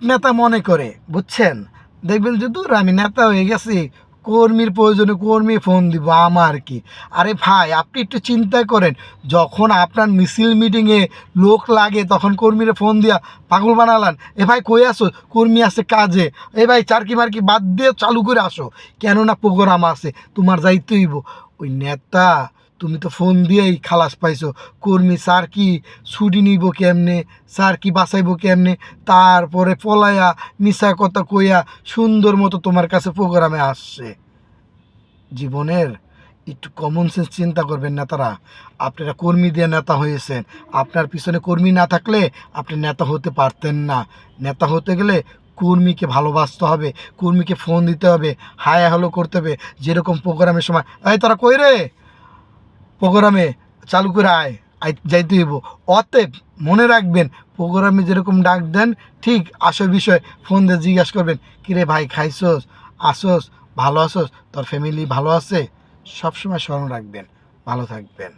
নেতা মনে করে, বুঝছেন? দেখবেন যে দূর আমি নেতা হয়ে গেছি, কর্মীর প্রয়োজনে কর্মী ফোন দিব, আমার কি? আরে ভাই, আপনি একটু চিন্তা করেন, যখন আপনার মিছিল মিটিংয়ে লোক লাগে তখন কর্মীরা ফোন দিয়া পাগল বানালান। এ ভাই কই আসো? কর্মী আছে কাজে। এ ভাই চারকি মার্কি বাদ দিয়ে চালু করে আসো, কেননা প্রোগ্রাম আছে, তোমার যাইতে হইব। ওই নেতা, তুমি তো ফোন দিয়েই খালাস পাইছো। কর্মী স্যার কি ছুটি নিব কেমনে, স্যার কি বাঁচাইব কেমনে, তারপরে পলায়া মিশা কথা কইয়া সুন্দর মতো তোমার কাছে প্রোগ্রামে আসছে। জীবনের একটু কমন সেন্স চিন্তা করবেন নেতারা। আপনারা কর্মী দিয়ে নেতা হয়েছেন, আপনার পিছনে কর্মী না থাকলে আপনি নেতা হতে পারতেন না। নেতা হতে গেলে কর্মীকে ভালোবাসতে হবে, কর্মীকে ফোন দিতে হবে, হাই হ্যালো করতে হবে। যেরকম প্রোগ্রামের সময়, এই তোরা কই রে, প্রোগ্রামে চালু করে আয়, যাইতে হইব। অতএব মনে রাখবেন, প্রোগ্রামে যেরকম ডাক দেন, ঠিক আসল বিষয় ফোন দিয়ে জিজ্ঞাসা করবেন, কিরে ভাই খাইছোস, আসোস, ভালো আসোস, তোর ফ্যামিলি ভালো আছে? সবসময় স্মরণ রাখবেন। ভালো থাকবেন।